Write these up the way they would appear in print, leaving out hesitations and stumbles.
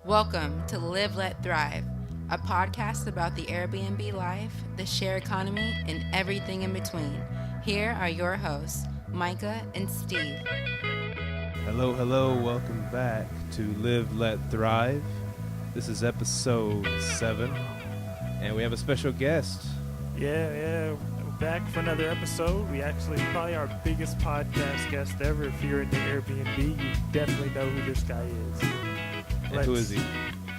Welcome to Live, Let Thrive, a podcast about the Airbnb life, the share economy, and everything in between. Here are your hosts, Myka and Steve. Hello, welcome back to Live, Let Thrive. This is episode 7, and we have a special guest. Yeah, we're back for another episode. We actually probably our biggest podcast guest ever. If you're into Airbnb, you definitely know who this guy is. And who is he?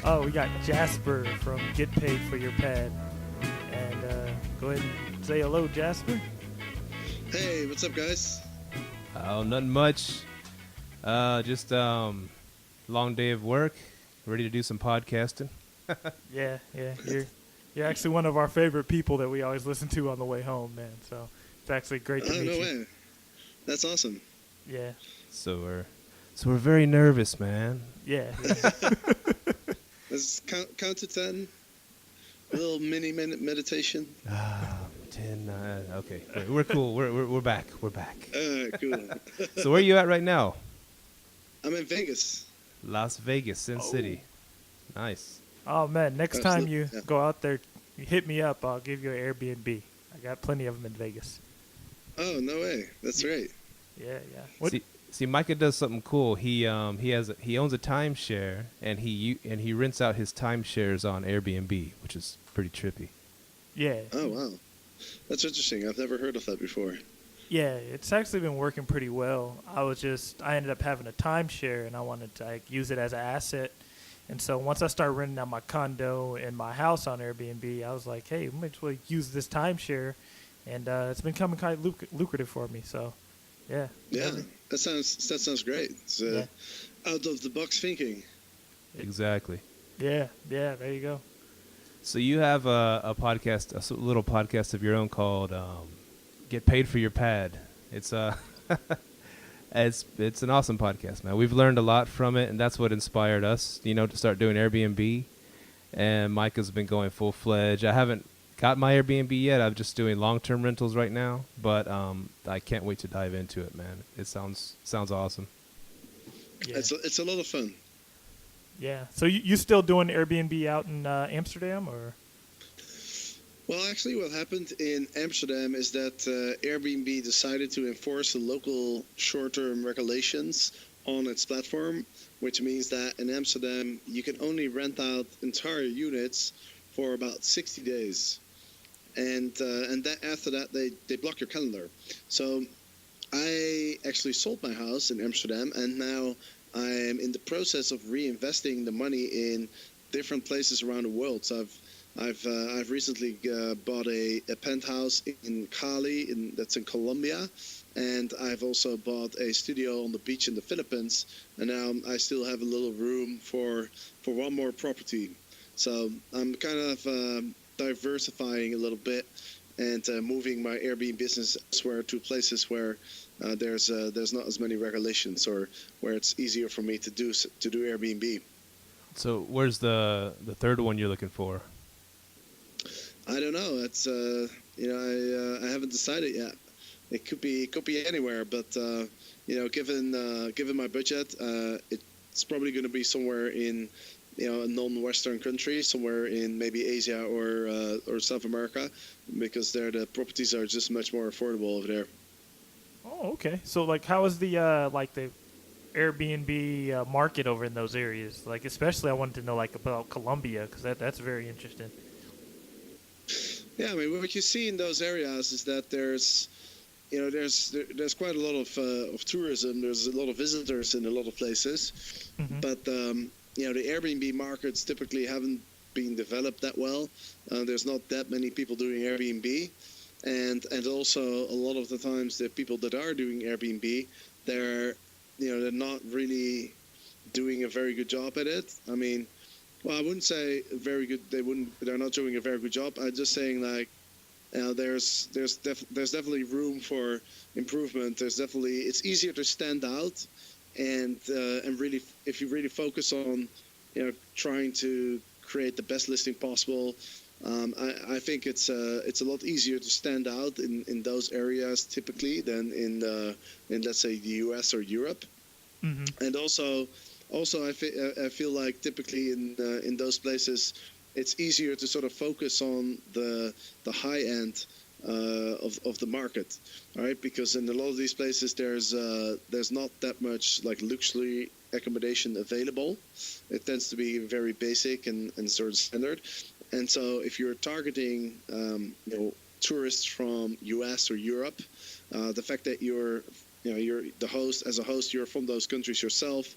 Oh, we got Jasper from Get Paid for Your Pad. And go ahead and say hello, Jasper. Hey, what's up, guys? Oh, nothing much. Just long day of work, ready to do some podcasting. Yeah, you're actually one of our favorite people that we always listen to on the way home, man. So it's actually great to meet no you. way. That's awesome. Yeah. So we're very nervous, man. Yeah. Let's count to 10. A little mini-minute meditation. 10. Okay, we're cool. We're back. We're back. Cool. So where are you at right now? I'm in Vegas. Las Vegas, Sin City. Nice. Oh, man, next time Absolutely, you yeah. go out there, you hit me up. I'll give you an Airbnb. I got plenty of them in Vegas. Oh, no way. That's great. Yeah. What? See, Myka does something cool. He owns a timeshare, and he rents out his timeshares on Airbnb, which is pretty trippy. Yeah. Oh, wow. That's interesting. I've never heard of that before. Yeah, it's actually been working pretty well. I ended up having a timeshare, and I wanted to use it as an asset. And so once I started renting out my condo and my house on Airbnb, I was like, hey, we might as well use this timeshare. And it's been becoming kind of lucrative for me. So, yeah. Yeah, that sounds great. It's out of the box thinking. Exactly. Yeah, there you go. So you have a podcast, a little podcast of your own called "Get Paid for Your Pad." It's it's an awesome podcast, man. We've learned a lot from it, and that's what inspired us, to start doing Airbnb. And Myka's been going full fledged. I haven't got my Airbnb yet. I'm just doing long-term rentals right now, but I can't wait to dive into it, man. It sounds awesome. Yeah. It's a lot of fun. Yeah. So you still doing Airbnb out in Amsterdam, or? Well, actually, what happened in Amsterdam is that Airbnb decided to enforce the local short-term regulations on its platform, which means that in Amsterdam, you can only rent out entire units for about 60 days. And after that, they block your calendar. So I actually sold my house in Amsterdam, and now I'm in the process of reinvesting the money in different places around the world. So I've recently bought a penthouse in Cali, that's in Colombia, and I've also bought a studio on the beach in the Philippines, and now I still have a little room for one more property. So I'm kind of diversifying a little bit and moving my Airbnb business elsewhere to places where there's not as many regulations, or where it's easier for me to do Airbnb. So where's the third one you're looking for? I don't know. It's I haven't decided yet. It could be anywhere, but given my budget, it's probably going to be somewhere in a non-Western country, somewhere in maybe Asia or South America, because there the properties are just much more affordable over there. Oh, okay. So how is the the Airbnb market over in those areas? Especially I wanted to know about Colombia, because that's very interesting. Yeah, I mean, what you see in those areas is that there's quite a lot of tourism. There's a lot of visitors in a lot of places, Mm-hmm. but the Airbnb markets typically haven't been developed that well. There's not that many people doing Airbnb, and also a lot of the times the people that are doing Airbnb, they're not really doing a very good job at it. I mean, well, I wouldn't say very good. They're not doing a very good job. I'm just saying there's definitely room for improvement. It's easier to stand out, and really, if you really focus on trying to create the best listing possible, I think it's a lot easier to stand out in those areas typically than in let's say the US or Europe. Mm-hmm. And also Also, I feel like typically in those places, it's easier to sort of focus on the high end of the market, all right? Because in a lot of these places, there's not that much like luxury accommodation available. It tends to be very basic and sort of standard. And so, if you're targeting tourists from US or Europe, the fact that you're the host, as a host, you're from those countries yourself,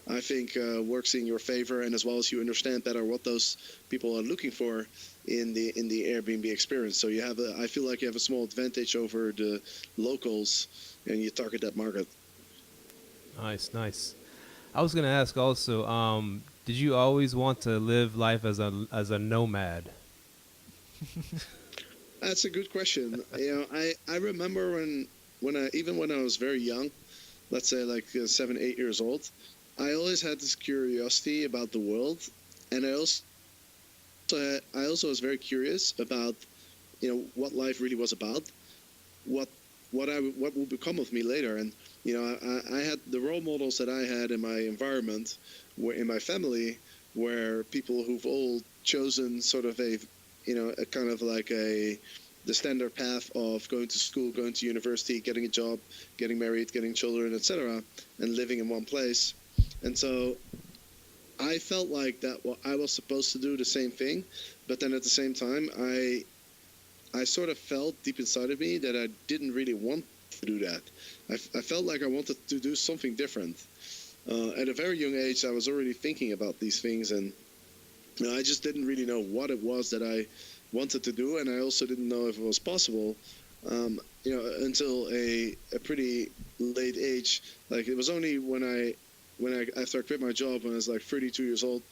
I think works in your favor, and as well as you understand better what those people are looking for in the Airbnb experience. So I feel like you have a small advantage over the locals, and you target that market. Nice. I was gonna ask also, did you always want to live life as a nomad? That's a good question. I remember when I was very young, let's say like 7, 8 years old, I always had this curiosity about the world, and I also was very curious about what life really was about, what would become of me later. And I had the role models that I had in my environment, in my family, were people who've all chosen sort of a kind of like the standard path of going to school, going to university, getting a job, getting married, getting children, etc., and living in one place. And so I felt like that I was supposed to do the same thing, but then at the same time, I sort of felt deep inside of me that I didn't really want to do that. I felt like I wanted to do something different. At a very young age, I was already thinking about these things, and I just didn't really know what it was that I wanted to do, and I also didn't know if it was possible until a pretty late age. Like, it was only after I quit my job when I was like 32 years old,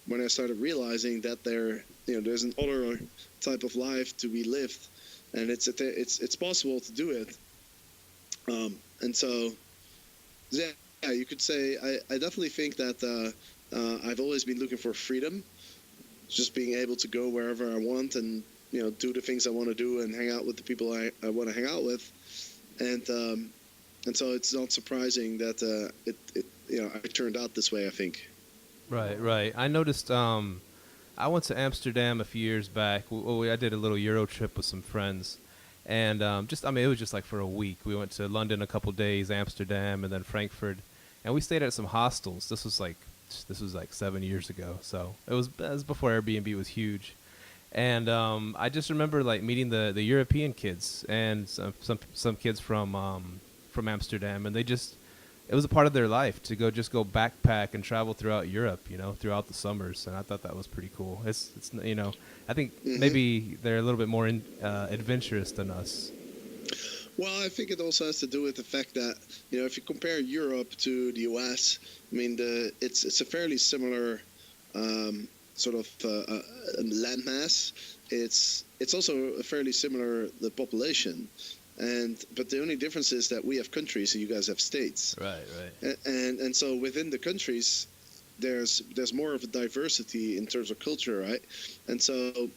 when I started realizing that there's an other type of life to be lived, and it's possible to do it. And so, yeah, you could say I definitely think that I've always been looking for freedom, just being able to go wherever I want and do the things I want to do and hang out with the people I want to hang out with, and so it's not surprising that I turned out this way, I think. Right. I noticed. I went to Amsterdam a few years back. I did a little Euro trip with some friends, and it was just like for a week. We went to London a couple days, Amsterdam, and then Frankfurt, and we stayed at some hostels. This was like 7 years ago, so it was before Airbnb was huge. And I just remember like meeting the European kids and some kids from Amsterdam, and it was a part of their life to go backpack and travel throughout Europe, throughout the summers, and I thought that was pretty cool. It's I think maybe they're a little bit more adventurous than us. Well, I think it also has to do with the fact that if you compare Europe to the US, I mean it's a fairly similar sort of landmass. It's also a fairly similar the population. But the only difference is that we have countries and you guys have states. Right. And so within the countries, there's more of a diversity in terms of culture, right? And so,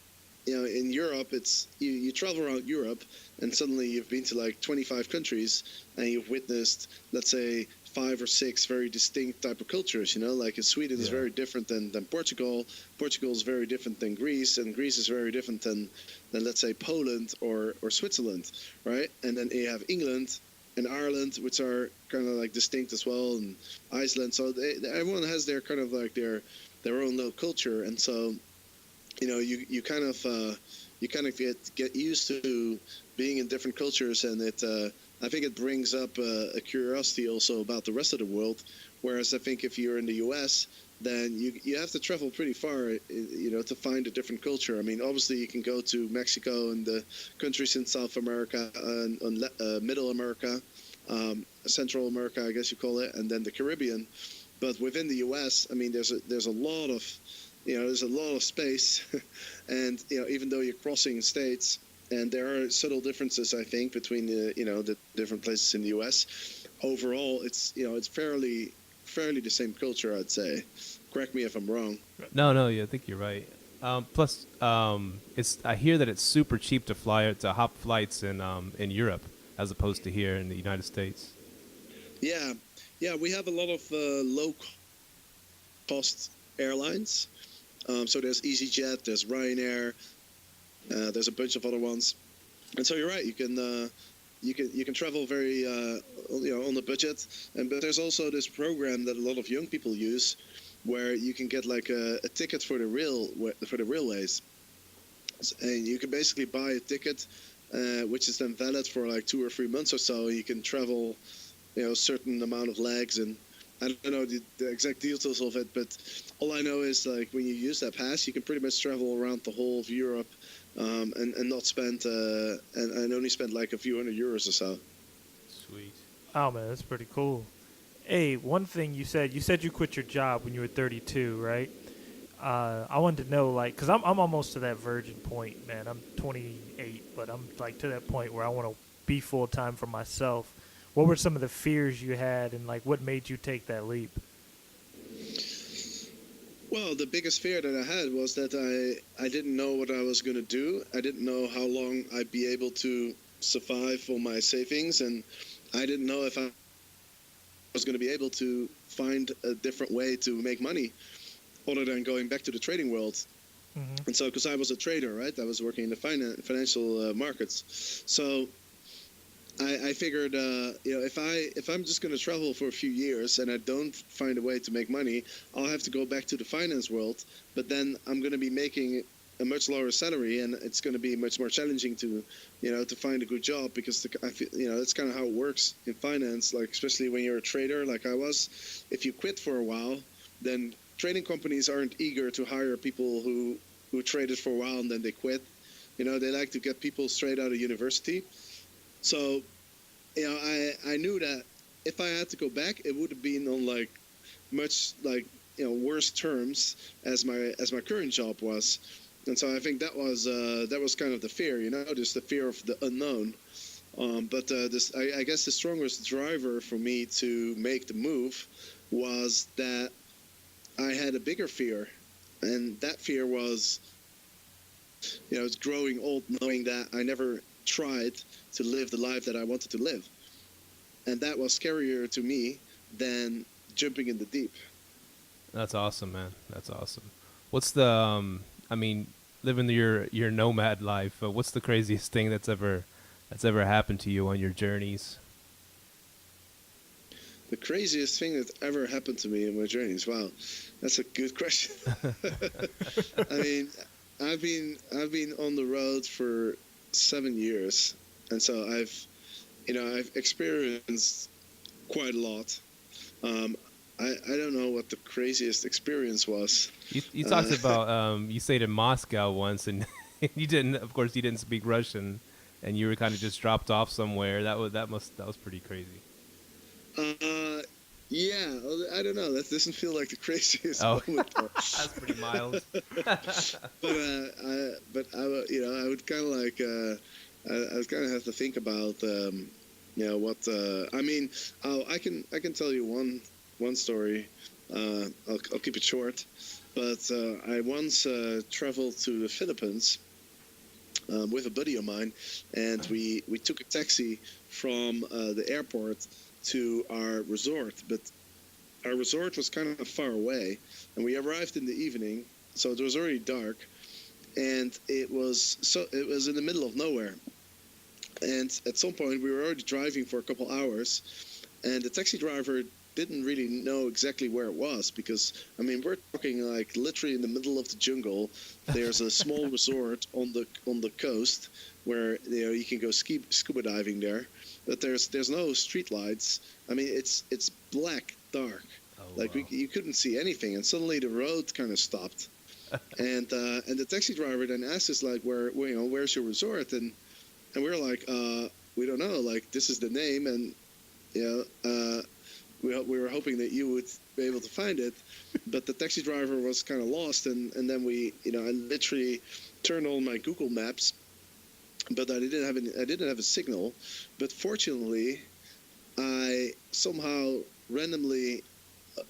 in Europe, it's you travel around Europe, and suddenly you've been to like 25 countries, and you've witnessed, let's say, 5 or 6 very distinct type of cultures. Like Sweden is very different than Portugal. Portugal is very different than Greece, and Greece is very different than let's say Poland or Switzerland, right? And then you have England and Ireland, which are kind of like distinct as well, and Iceland. So everyone has their kind of like their own little culture, and so you kind of get used to being in different cultures, and I think it brings up a curiosity also about the rest of the world. Whereas I think if you're in the U.S., then you have to travel pretty far, to find a different culture. I mean, obviously you can go to Mexico and the countries in South America, and Middle America, Central America, I guess you call it, and then the Caribbean. But within the U.S., I mean, there's a lot of space, and even though you're crossing states, and there are subtle differences, I think, between the different places in the U.S. Overall, it's fairly the same culture, I'd say. Correct me if I'm wrong. No, yeah, I think you're right. Plus, I hear that it's super cheap to hop flights in Europe as opposed to here in the United States. Yeah, we have a lot of cost airlines. So there's EasyJet, there's Ryanair, there's a bunch of other ones. And so you're right, you can travel very on the budget. But there's also this program that a lot of young people use, where you can get like a ticket for the railways, and you can basically buy a ticket, which is then valid for like 2 or 3 months or so. You can travel, a certain amount of legs, and I don't know the exact details of it, but all I know is like when you use that pass, you can pretty much travel around the whole of Europe, and not spend and only spend like a few €100 or so. Sweet. Oh man, that's pretty cool. Hey, one thing you said you quit your job when you were 32, right? I wanted to know, like, because I'm almost to that virgin point, man. I'm 28, but I'm like to that point where I want to be full time for myself. What were some of the fears you had, and like what made you take that leap? Well, the biggest fear that I had was that I didn't know what I was going to do. I didn't know how long I'd be able to survive on my savings, and I didn't know if I was going to be able to find a different way to make money other than going back to the trading world. Mm-hmm. And so, because I was a trader, right? I was working in the financial markets. So I figured, if I'm just going to travel for a few years and I don't find a way to make money, I'll have to go back to the finance world. But then I'm going to be making a much lower salary, and it's going to be much more challenging to find a good job, because I feel, that's kind of how it works in finance. Like, especially when you're a trader, like I was, if you quit for a while, then trading companies aren't eager to hire people who traded for a while and then they quit. They like to get people straight out of university. So, I knew that if I had to go back, it would have been on like much like worse terms as my current job was. And so I think that was kind of the fear, just the fear of the unknown. But I guess the strongest driver for me to make the move was that I had a bigger fear, and that fear was, it's growing old, knowing that I never tried to live the life that I wanted to live, and that was scarier to me than jumping in the deep. That's awesome, man. That's awesome. What's the living your nomad life? What's the craziest thing that's ever happened to you on your journeys? The craziest thing that ever happened to me in my journeys? Wow, that's a good question. I mean, I've been on the road for 7 years, and so I've experienced quite a lot. I don't know what the craziest experience was. You talked about you stayed in Moscow once, and you didn't speak Russian, and you were kind of just dropped off somewhere. That was pretty crazy. Yeah, I don't know. That doesn't feel like the craziest Oh. moment. That's pretty mild. But I would kind of like I would kind of have to think about what I mean. I can tell you one story. I'll keep it short. But I once traveled to the Philippines with a buddy of mine, and we took a taxi from the airport to our resort, but our resort was kind of far away, and we arrived in the evening, so it was already dark, and it was in the middle of nowhere. And at some point we were already driving for a couple hours, and the taxi driver didn't really know exactly where it was, because we're talking like literally in the middle of the jungle. There's a small resort on the coast where you can go scuba diving there, but there's no street lights. It's black dark. Oh, like wow. you couldn't see anything, and suddenly the road kind of stopped. And the taxi driver then asked us like, where's your resort? And we were like, we don't know, like this is the name, and we were hoping that you would be able to find it, but the taxi driver was kind of lost, and then I literally turned on my Google Maps, but I didn't have a signal. But fortunately, I somehow randomly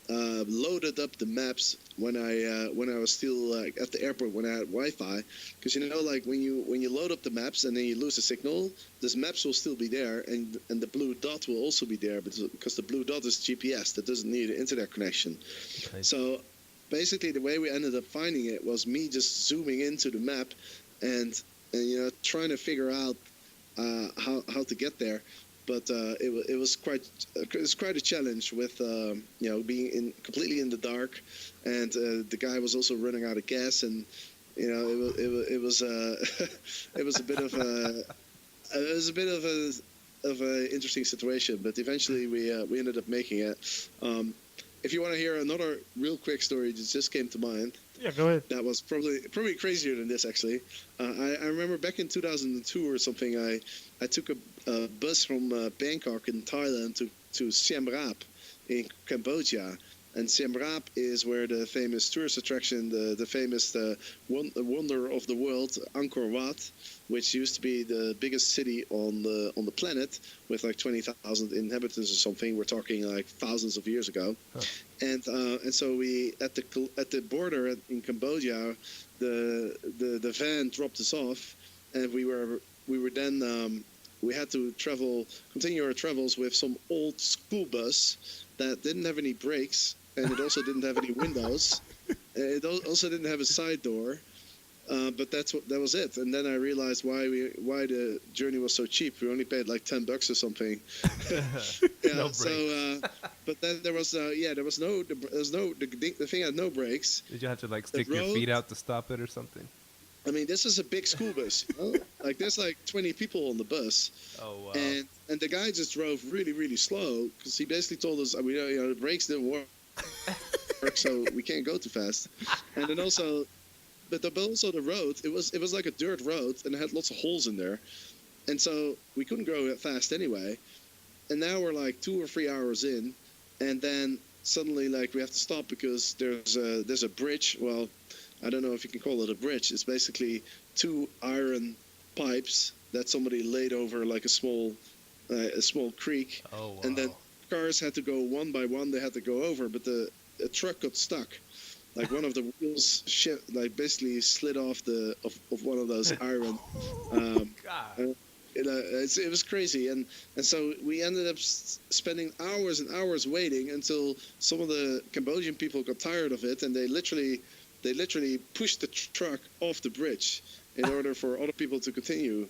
loaded up the maps when I was still at the airport, when I had Wi-Fi, because like when you load up the maps and then you lose a signal, this maps will still be there, and the blue dot will also be there, because the blue dot is GPS that doesn't need an internet connection. Nice. So basically the way we ended up finding it was me just zooming into the map and trying to figure out how to get there. But it was quite a challenge with being completely in the dark, and the guy was also running out of gas, and it was it was a bit of a interesting situation. But eventually we ended up making it. If you want to hear another real quick story that just came to mind. Yeah, go ahead. That was probably crazier than this, actually. I remember back in 2002 or something, I took a bus from Bangkok in Thailand to Siem Reap in Cambodia. And Siem Reap is where the famous tourist attraction, the famous wonder of the world, Angkor Wat, which used to be the biggest city on the planet with like 20,000 inhabitants or something. We're talking like thousands of years ago. Huh. And so we at the border in Cambodia, the van dropped us off, and we were then we had to continue our travels with some old school bus that didn't have any brakes, and it also didn't have any windows. It also didn't have a side door. But that was it. And then I realized why the journey was so cheap. We only paid like $10 or something. Yeah. No brakes. So, but then the thing had no brakes. Did you have to like stick your feet out to stop it or something? I mean, this is a big school bus. Like there's like 20 people on the bus. Oh wow. And the guy just drove really, really slow because he basically told us, the brakes didn't work, so we can't go too fast. And then also. But also the road, it was like a dirt road, and it had lots of holes in there. And so we couldn't go that fast anyway. And now we're like 2 or 3 hours in, and then suddenly like we have to stop because there's a bridge. Well, I don't know if you can call it a bridge. It's basically 2 iron pipes that somebody laid over like a small creek. Oh, wow. And then cars had to go one by one. They had to go over, but the truck got stuck. Like one of the wheels, basically slid off of one of those iron. It was crazy, and so we ended up spending hours and hours waiting until some of the Cambodian people got tired of it, and they literally pushed the truck off the bridge in order for other people to continue.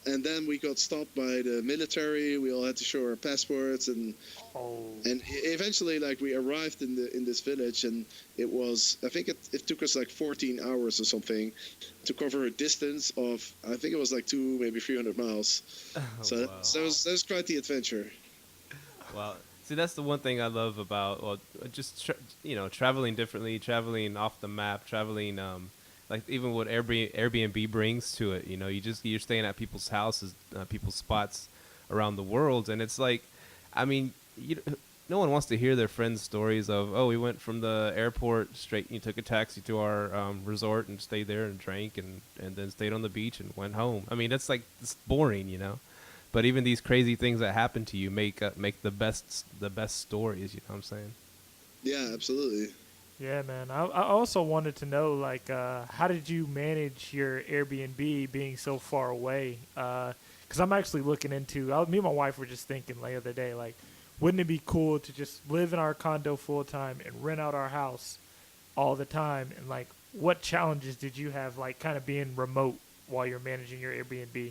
And then we got stopped by the military. We all had to show our passports, and eventually, like we arrived in this village, and it was I think it took us like 14 hours or something to cover a distance of I think it was like 2 maybe 300 miles. Wow. So that was quite the adventure. Wow. See, that's the one thing I love about traveling differently, traveling off the map, traveling. Like even what Airbnb brings to it, you're staying at people's houses, people's spots around the world, and it's like, I mean, no one wants to hear their friends' stories of, oh, we went from the airport straight, you took a taxi to our resort and stayed there and drank and then stayed on the beach and went home. I mean, that's like it's boring, But even these crazy things that happen to you make the best stories. You know what I'm saying? Yeah, absolutely. Yeah, man. I also wanted to know, like, how did you manage your Airbnb being so far away? Because I'm actually looking into. Me and my wife were just thinking the other day, like, wouldn't it be cool to just live in our condo full time and rent out our house all the time? And like, what challenges did you have, like, kind of being remote while you're managing your Airbnb?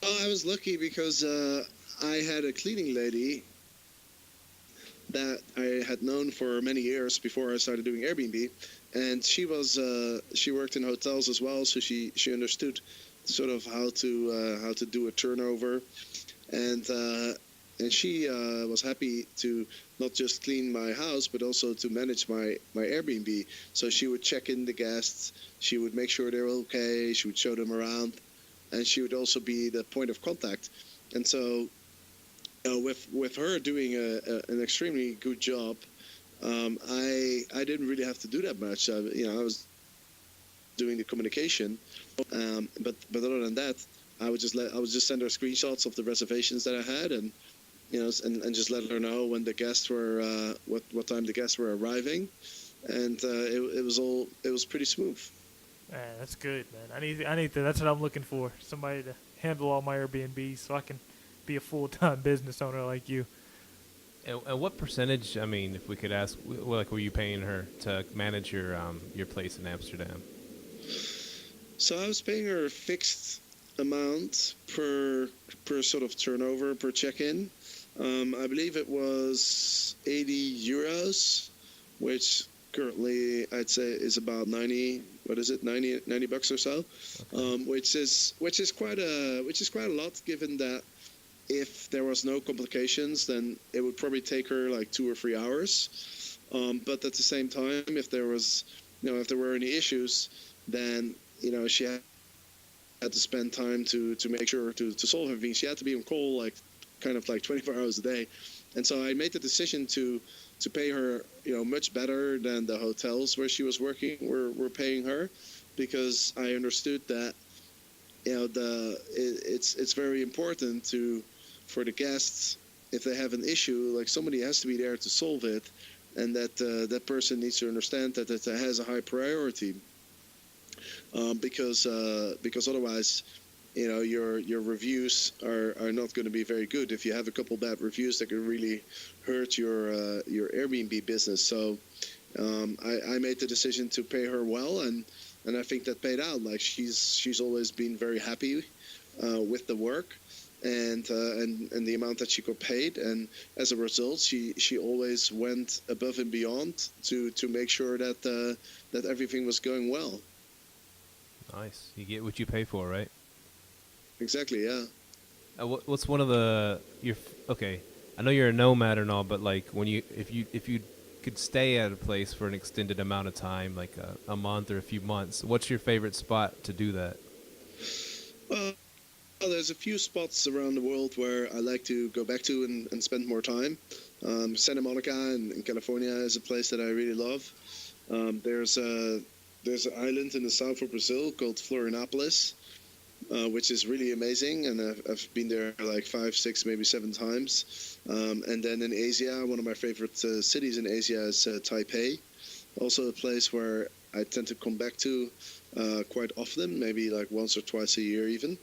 Well, I was lucky because I had a cleaning lady that I had known for many years before I started doing Airbnb, and she worked in hotels as well, so she understood sort of how to do a turnover, and she was happy to not just clean my house but also to manage my Airbnb. So she would check in the guests, she would make sure they're okay, she would show them around, and she would also be the point of contact. And so with her doing an extremely good job, I didn't really have to do that much. I was doing the communication, but other than that, I would just send her screenshots of the reservations that I had, and and just let her know when the guests were what time the guests were arriving, and it was pretty smooth. Man, that's good, man. I need to. That's what I'm looking for. Somebody to handle all my Airbnbs so I can be a full-time business owner like you. And what percentage? I mean, if we could ask, like, were you paying her to manage your place in Amsterdam? So I was paying her a fixed amount per sort of turnover per check-in. I believe it was 80 euros, which currently I'd say is about 90. What is it? 90 bucks or so, Okay. which is quite a lot, given that if there was no complications, then it would probably take her like 2 or 3 hours. But at the same time, if there was, if there were any issues, then she had to spend time to make sure to solve everything. She had to be on call like kind of like 24 hours a day, and so I made the decision to pay her much better than the hotels where she was working were paying her, because I understood that it's very important for the guests, if they have an issue, like somebody has to be there to solve it, and that person needs to understand that it has a high priority, because otherwise, your reviews are not going to be very good. If you have a couple bad reviews, that can really hurt your Airbnb business. So I made the decision to pay her well, and I think that paid out. Like she's always been very happy with the work, and the amount that she got paid, and as a result, she always went above and beyond to make sure that that everything was going well. Nice. You get what you pay for, right? Exactly, yeah. What's one of okay? I know you're a nomad and all, but like if you could stay at a place for an extended amount of time, like a month or a few months, what's your favorite spot to do that? Well, there's a few spots around the world where I like to go back to and spend more time. Santa Monica in California is a place that I really love. There's an island in the south of Brazil called Florianopolis, which is really amazing, and I've been there like 5, 6, maybe 7 times. And then in Asia, one of my favorite cities in Asia is Taipei, also a place where I tend to come back to quite often, maybe like once or twice a year even.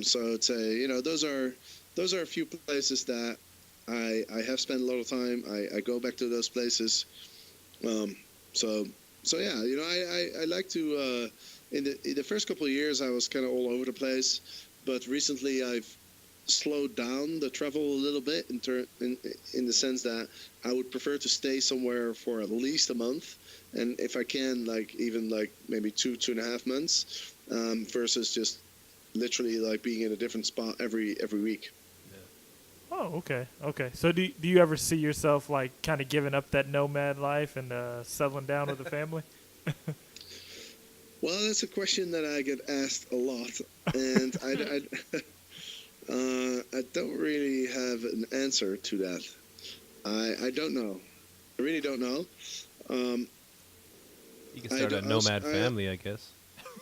So I'd say, those are a few places that I have spent a lot of time. I go back to those places. So yeah, I like to. In the first couple of years, I was kind of all over the place, but recently I've slowed down the travel a little bit in the sense that I would prefer to stay somewhere for at least a month, and if I can, like even like maybe 2.5 months, versus just literally like being in a different spot every week. Oh, okay. So do you ever see yourself like kind of giving up that nomad life and settling down with a family? Well, that's a question that I get asked a lot, and I don't really have an answer to that. I don't know. I really don't know. You can start a nomad family, I guess.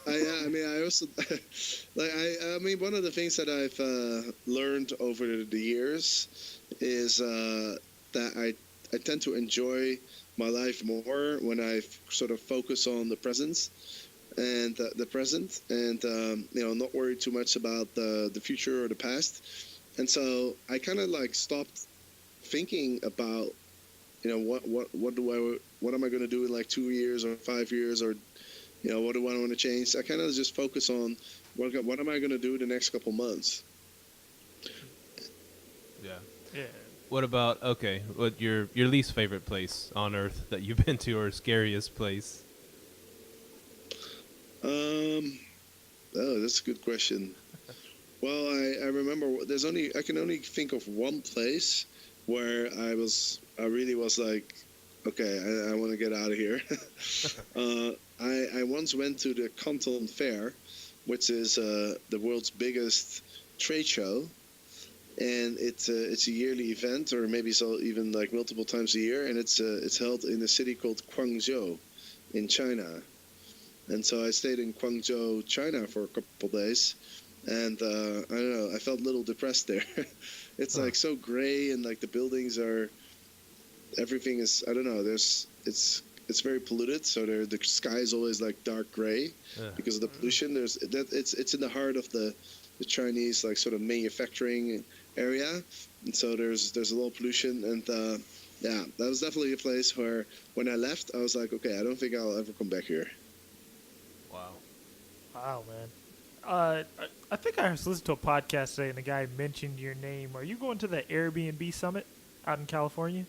I also like one of the things that I've learned over the years is that I tend to enjoy my life more when I sort of focus on the present and not worry too much about the future or the past. And so I kind of like stopped thinking about what am I going to do in like 2 years or 5 years, or what do I want to change. I kind of just focus on what am I going to do the next couple months. Yeah. Yeah. What about what your least favorite place on Earth that you've been to, or scariest place? Oh, that's a good question. Well, I remember I can only think of one place where I really was like, okay, I want to get out of here. I once went to the Canton Fair, which is the world's biggest trade show, and it's a yearly event, or maybe so even like multiple times a year, and it's held in a city called Guangzhou in China. And so I stayed in Guangzhou, China for a couple days, and I don't know, I felt a little depressed there. It's like so gray, and like the buildings everything is, I don't know, it's very polluted, so the sky is always like dark gray because of the pollution. It's in the heart of the Chinese like sort of manufacturing area, and so there's a lot of pollution. And yeah, that was definitely a place where when I left, I was like, okay, I don't think I'll ever come back here. Wow. Wow, man. I think I was listening to a podcast today, and the guy mentioned your name. Are you going to the Airbnb Summit out in California?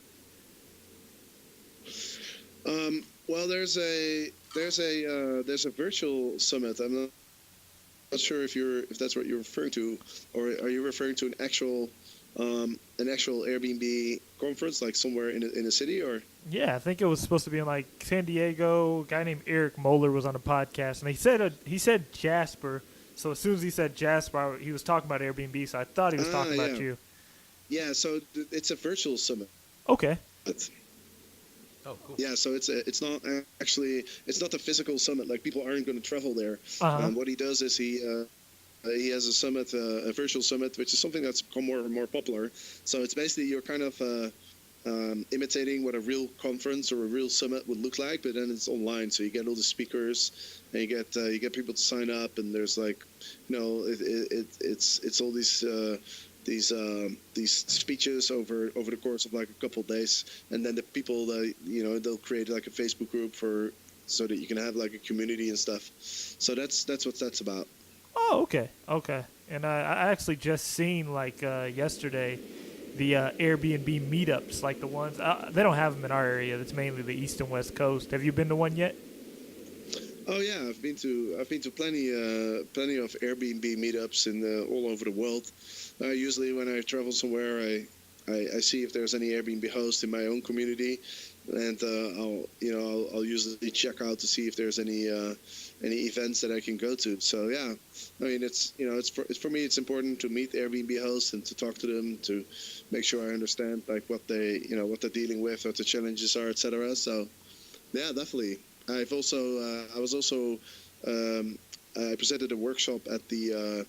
Well, there's a virtual summit. I'm not sure if that's what you're referring to, or are you referring to an actual Airbnb conference, like somewhere in a city, or? Yeah, I think it was supposed to be in like San Diego. A guy named Eric Moeller was on a podcast, and he said Jasper. So as soon as he said Jasper, he was talking about Airbnb. So I thought he was talking about you. Yeah, so it's a virtual summit. Okay. Oh, cool. Yeah, so it's not a physical summit. Like, people aren't going to travel there. What he does is he has a summit, a virtual summit, which is something that's become more and more popular. So it's basically you're kind of imitating what a real conference or a real summit would look like, but then it's online. So you get all the speakers, and you get people to sign up, and there's like, it's all these speeches over the course of like a couple of days, and then the people they'll create like a Facebook group so that you can have like a community and stuff. So that's what that's about. Oh, okay. And I actually just seen like yesterday the Airbnb meetups, like the ones they don't have them in our area. That's mainly the East and West Coast. Have you been to one yet? Oh yeah, I've been to plenty of Airbnb meetups all over the world. Usually when I travel somewhere, I see if there's any Airbnb host in my own community, and I'll usually check out to see if there's any events that I can go to. So yeah, I mean it's for me it's important to meet Airbnb hosts and to talk to them to make sure I understand like what they're dealing with, what the challenges are, etc. So yeah, definitely. I presented a workshop at the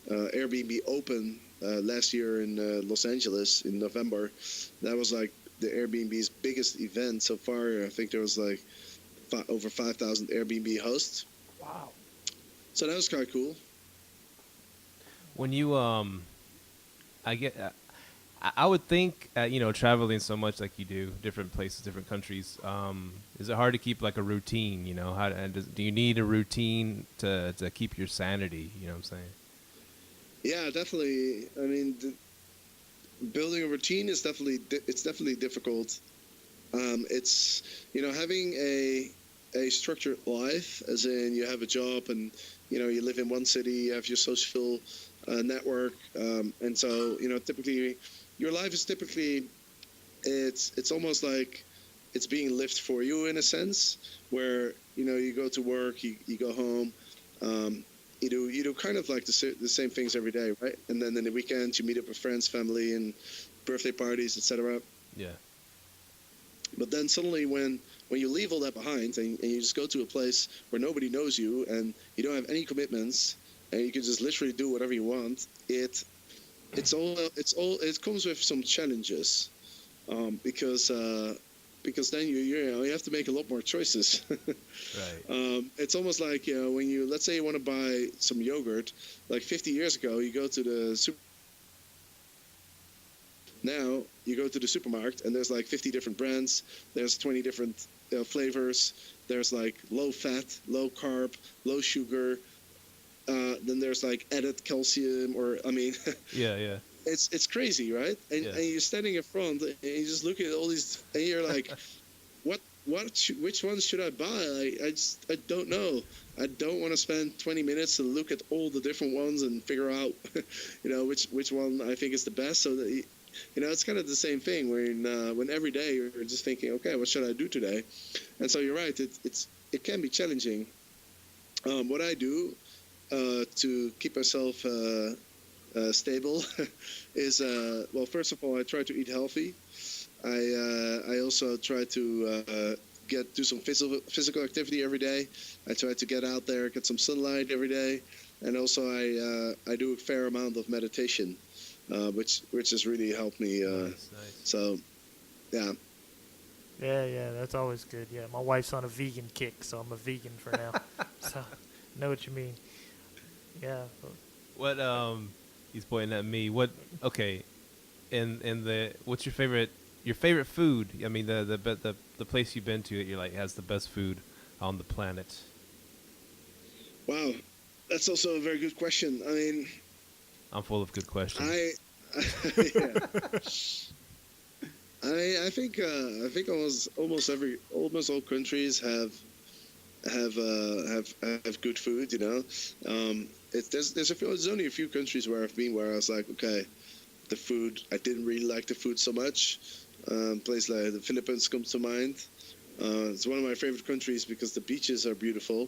Airbnb Open last year in Los Angeles in November. That was like the Airbnb's biggest event so far. I think there was like over 5,000 Airbnb hosts. Wow. So that was kind of cool. When you I would think, traveling so much like you do, different places, different countries, is it hard to keep like a routine? Do you need a routine to keep your sanity? You know what I'm saying? Yeah, definitely. I mean, building a routine is definitely difficult. It's having a structured life, as in you have a job and you live in one city, you have your social network, and so typically. Your life is typically, it's almost like it's being lived for you in a sense, where you go to work, you go home, you do kind of like the same things every day, right? And then in the weekends you meet up with friends, family, and birthday parties, etc. Yeah. But then suddenly when you leave all that behind and you just go to a place where nobody knows you and you don't have any commitments and you can just literally do whatever you want, it comes with some challenges, because then you have to make a lot more choices. Right. It's almost like when let's say you want to buy some yogurt, like 50 years ago, you go to the now you go to the supermarket and there's like 50 different brands, there's 20 different flavors, there's like low fat, low carb, low sugar. Then there's like added calcium, Yeah. It's crazy, right? And you're standing in front and you just look at all these, and you're like, which ones should I buy? I don't know. I don't want to spend 20 minutes to look at all the different ones and figure out, which one I think is the best. So that it's kind of the same thing when every day you're just thinking, okay, what should I do today? And so you're right. It can be challenging. What I do to keep myself stable is well, first of all, I try to eat healthy. I also try to do some physical activity every day. I try to get out there, get some sunlight every day, and also I do a fair amount of meditation, which has really helped me. Nice. So, yeah. Yeah, that's always good. Yeah, my wife's on a vegan kick, so I'm a vegan for now. So, I know what you mean. Yeah. What He's pointing at me. What? Okay. In the what's your favorite food? I mean the place you've been to that you're like has the best food on the planet. Wow, that's also a very good question. I mean, I'm full of good questions. yeah. I think almost all countries have good food. You know, there's only a few countries where I've been where I was like, okay, the food I didn't really like the food so much. Place like the Philippines comes to mind. It's one of my favorite countries because the beaches are beautiful.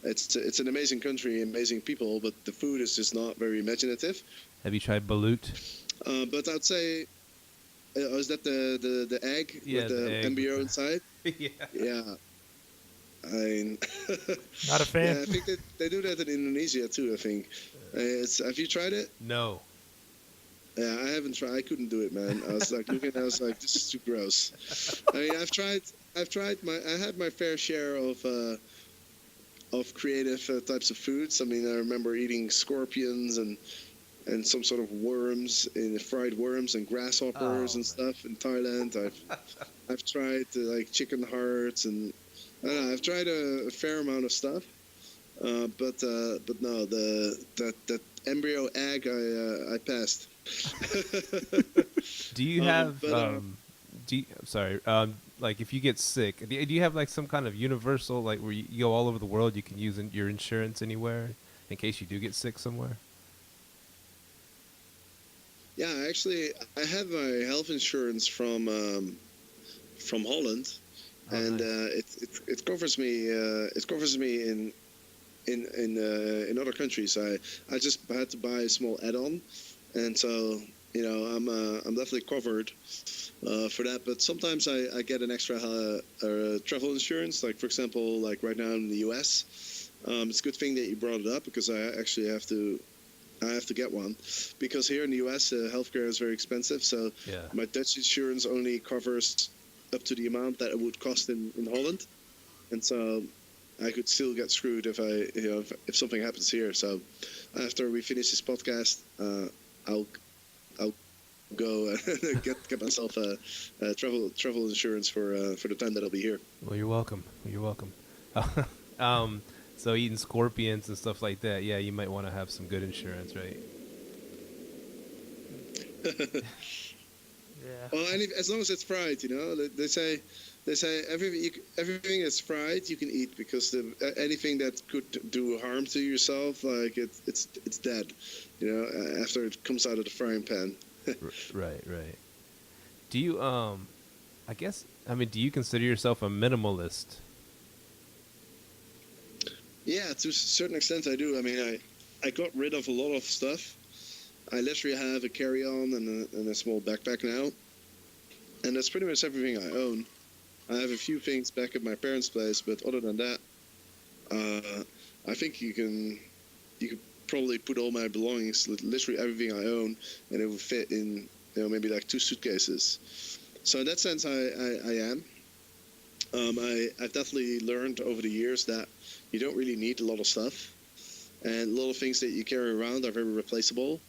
It's an amazing country, amazing people, but the food is just not very imaginative. Have you tried balut? But I'd say, is that the egg Yeah, with the egg embryo with inside? Yeah. Yeah. I mean, Not a fan. yeah, I think they do that in Indonesia too. I think. Have you tried it? No. Yeah, I haven't tried. I couldn't do it, man. I was like looking. I was like, this is too gross. I mean, I had my fair share of creative types of foods. I mean, I remember eating scorpions and some sort of worms, fried worms and grasshoppers and stuff in Thailand. I've tried like chicken hearts and I don't know. I've tried a fair amount of stuff, but no, that embryo egg I passed. Do you have sorry, like if you get sick, do you have like some kind of universal, like where you go all over the world, you can use your insurance anywhere in case you do get sick somewhere? Yeah, actually, I have my health insurance from Holland, and nice. it covers me. It covers me in other countries. I just had to buy a small add-on, and so you know I'm definitely covered for that. But sometimes I get an extra travel insurance. Like for example, like right now in the U.S. It's a good thing that you brought it up because I actually have to get one because here in the US, healthcare is very expensive. So Yeah. my Dutch insurance only covers up to the amount that it would cost in Holland, and so I could still get screwed if something happens here. So after we finish this podcast, I'll go get myself a travel insurance for the time that I'll be here. Well, you're welcome. You're welcome. So eating scorpions and stuff like that, yeah, you might want to have some good insurance, right? Yeah. Well, as long as it's fried, you know, they say everything that's fried you can eat because anything that could do harm to yourself, like it's dead, you know, after it comes out of the frying pan. Right. Do you do you consider yourself a minimalist? Yeah, to a certain extent I do. I mean, I got rid of a lot of stuff. I literally have a carry-on and a small backpack now. And that's pretty much everything I own. I have a few things back at my parents' place, but other than that, I think you could probably put all my belongings, literally everything I own, and it would fit in, you know, maybe like 2 suitcases. So in that sense, I am. I've definitely learned over the years that you don't really need a lot of stuff, and a lot of things that you carry around are very replaceable.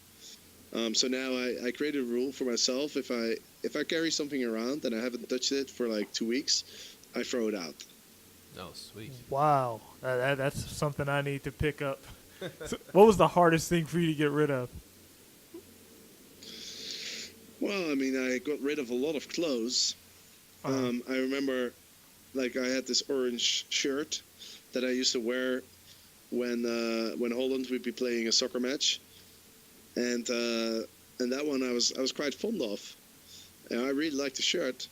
So now I created a rule for myself: if I carry something around and I haven't touched it for like 2 weeks, I throw it out. Oh, sweet. Wow. That's something I need to pick up. So what was the hardest thing for you to get rid of? Well, I mean, I got rid of a lot of clothes. I remember, like, I had this orange shirt that I used to wear when Holland would be playing a soccer match, and that one I was quite fond of. And I really liked the shirt,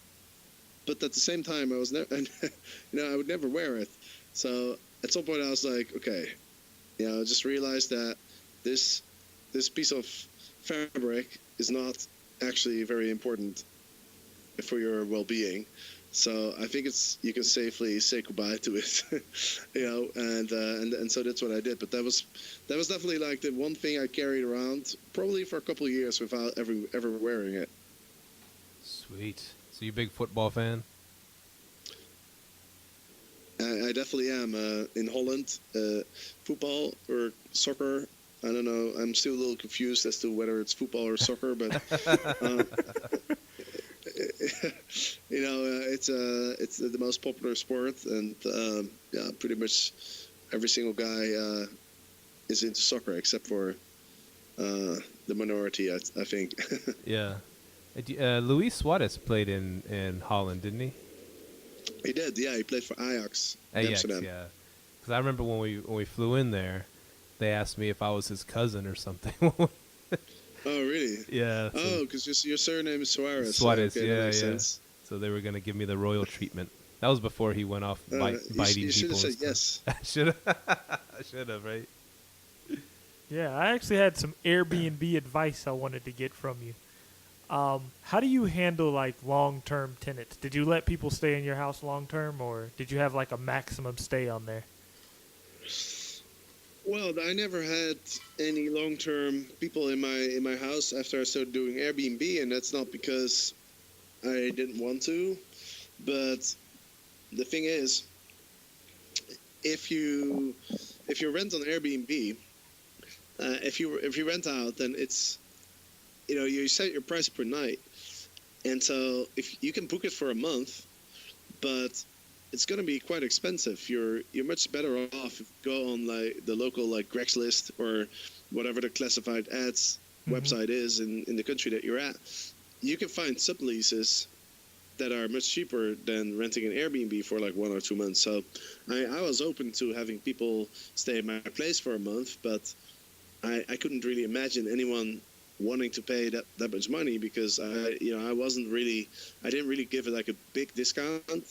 but at the same time I was never, I would never wear it. So at some point I was like, okay, I just realized that this piece of fabric is not actually very important for your well-being. So I think you can safely say goodbye to it, and so that's what I did. But that was definitely like the one thing I carried around probably for a couple of years without ever wearing it. Sweet. So you a big football fan? I definitely am. In Holland, football or soccer I don't know. I'm still a little confused as to whether it's football or soccer, but it's the most popular sport, and yeah, pretty much every single guy is into soccer except for the minority, I think. Yeah. Luis Suarez played in Holland, didn't he? He did, yeah. He played for Ajax, Ajax, Amsterdam. yeah. Because I remember when we flew in there, they asked me if I was his cousin or something. Oh, really? Yeah. Oh, because your surname is Suarez. Suarez, okay, that yeah, makes yeah. sense. So they were gonna give me the royal treatment. That was before he went off biting you should people. have said yes. I should have, right? Yeah, I actually had some Airbnb advice I wanted to get from you. How do you handle like long-term tenants? Did you let people stay in your house long-term, or did you have like a maximum stay on there? Well, I never had any long-term people in my house after I started doing Airbnb, and that's not because I didn't want to, but the thing is, if you rent on Airbnb, if you rent out, then it's, you set your price per night, and so if you can book it for a month, but it's going to be quite expensive. You're much better off if you go on like the local like Craigslist or whatever the classified ads website is in the country that you're at. You can find subleases that are much cheaper than renting an Airbnb for like 1 or 2 months. So I was open to having people stay at my place for a month, but I couldn't really imagine anyone wanting to pay that much money, because I didn't really give it like a big discount,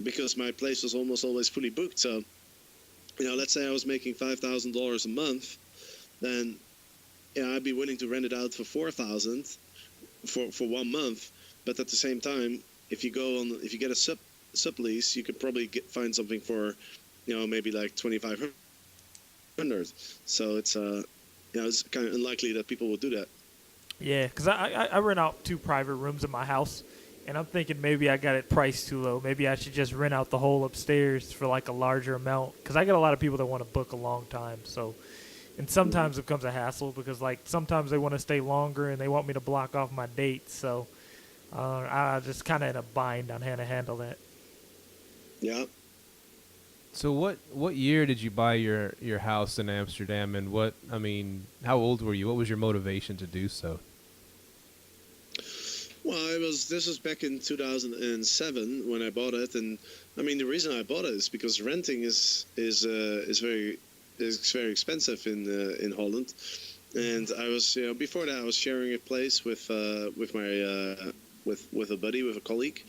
because my place was almost always fully booked. So, let's say I was making $5,000 a month, then I'd be willing to rent it out for $4,000 for 1 month. But at the same time, if you get a sublease, you could probably find something for, maybe like $2,500. So it's it's kind of unlikely that people will do that. Yeah, because I rent out 2 private rooms in my house, and I'm thinking maybe I got it priced too low. Maybe I should just rent out the whole upstairs for like a larger amount, because I get a lot of people that want to book a long time. So, and sometimes it becomes a hassle, because like sometimes they want to stay longer and they want me to block off my dates. So I just kind of in a bind on how to handle that. Yeah. So what year did you buy your house in Amsterdam, and how old were you? What was your motivation to do so? Well, this was back in 2007 when I bought it, and I mean the reason I bought it is because renting is very expensive in Holland, and I was before that I was sharing a place with a buddy, with a colleague,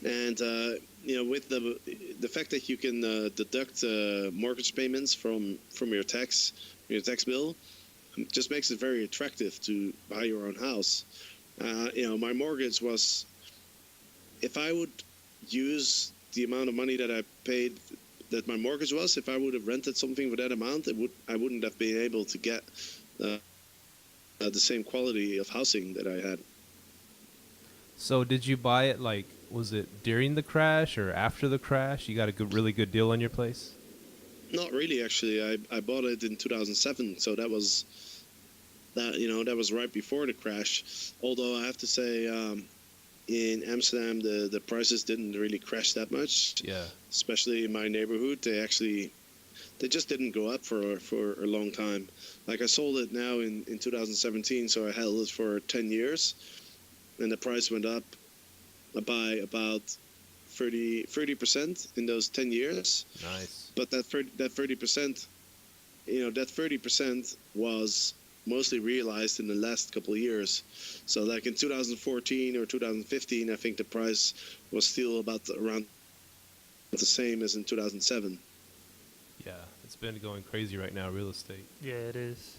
and with the fact that you can deduct mortgage payments from your tax bill, just makes it very attractive to buy your own house. My mortgage was, if I would use the amount of money that I paid, that my mortgage was, if I would have rented something for that amount, I wouldn't have been able to get the same quality of housing that I had. So did you buy it was it during the crash or after the crash? You got a really good deal on your place? Not really, actually. I bought it in 2007, so that was right before the crash. Although I have to say, in Amsterdam, the prices didn't really crash that much. Yeah. Especially in my neighborhood, they just didn't go up for a long time. Like I sold it now in 2017, so I held it for 10 years, and the price went up by about 30% in those 10 years. Nice. But that 30%, that 30% was mostly realized in the last couple of years. So like in 2014 or 2015, I think the price was still around the same as in 2007. Yeah, it's been going crazy right now, real estate. Yeah, it is.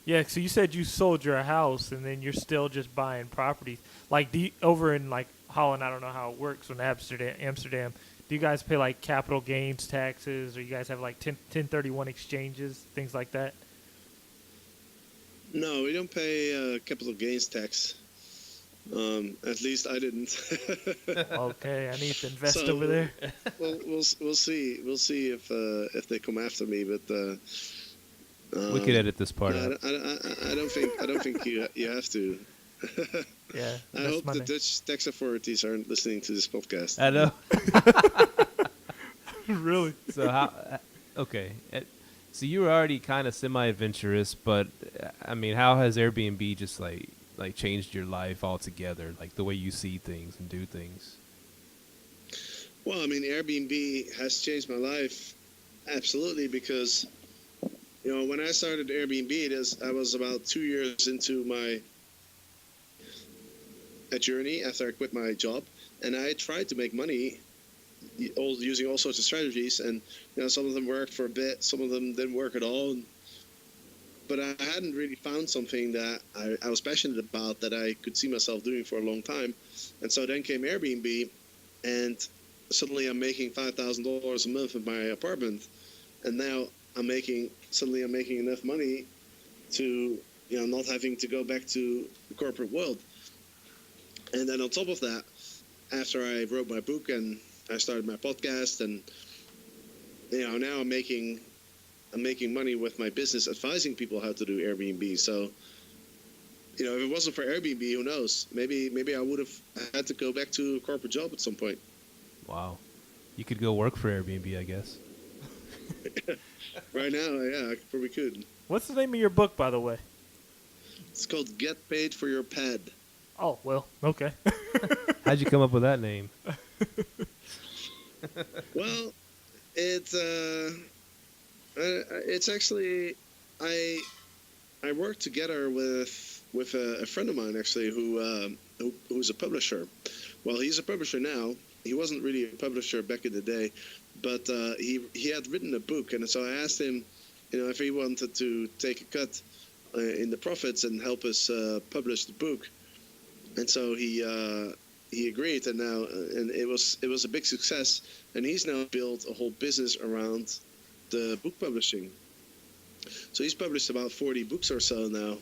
Yeah, so you said you sold your house and then you're still just buying properties. Like over in like Holland, I don't know how it works in Amsterdam. Do you guys pay like capital gains taxes, or you guys have like 1031 exchanges, things like that? No, we don't pay capital gains tax. At least I didn't. Okay, I need to invest over there. We'll see. We'll see if they come after me. But We could edit this part No, out. I don't think you have to. Yeah, I that's hope my the name. Dutch tax authorities aren't listening to this podcast. I know. Really? So how? Okay. So you were already kind of semi-adventurous, but I mean, how has Airbnb just like changed your life altogether? Like the way you see things and do things. Well, I mean, Airbnb has changed my life absolutely because, when I started Airbnb, I was about 2 years into my journey after I quit my job, and I tried to make money using all sorts of strategies, and some of them worked for a bit, some of them didn't work at all, but I hadn't really found something that I was passionate about that I could see myself doing for a long time. And so then came Airbnb, and suddenly I'm making $5,000 a month in my apartment, and now I'm making enough money to not having to go back to the corporate world. And then on top of that, after I wrote my book and I started my podcast, and now I'm making money with my business advising people how to do Airbnb. So if it wasn't for Airbnb, who knows? Maybe I would have had to go back to a corporate job at some point. Wow. You could go work for Airbnb, I guess. Right now, yeah, I probably could. What's the name of your book, by the way? It's called Get Paid for Your Pad. Oh, well, okay. How'd you come up with that name? Well, it's actually I worked together with a friend of mine actually who's a publisher. Well, he's a publisher now. He wasn't really a publisher back in the day, but he had written a book, and so I asked him, if he wanted to take a cut in the profits and help us publish the book, and so he agreed, and now and it was a big success, and he's now built a whole business around the book publishing. So he's published about 40 books or so now.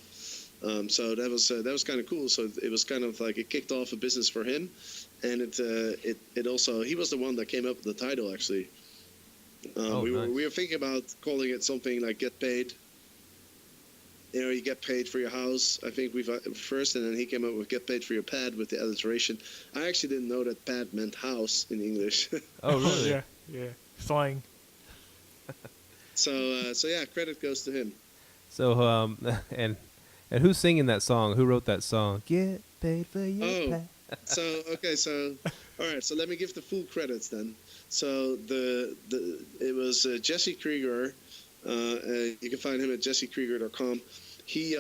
So that was kind of cool. So it was kind of like it kicked off a business for him, and it also, he was the one that came up with the title actually. We were thinking about calling it something like Get Paid. You get paid for your house. I think we first, and then he came up with Get Paid for Your Pad with the alliteration. I actually didn't know that pad meant house in English. Oh, really? Yeah. Slang. So yeah, credit goes to him. So and who's singing that song? Who wrote that song? Get paid for your pad. So all right. So let me give the full credits then. So it was Jesse Krieger. You can find him at jessekrieger.com. He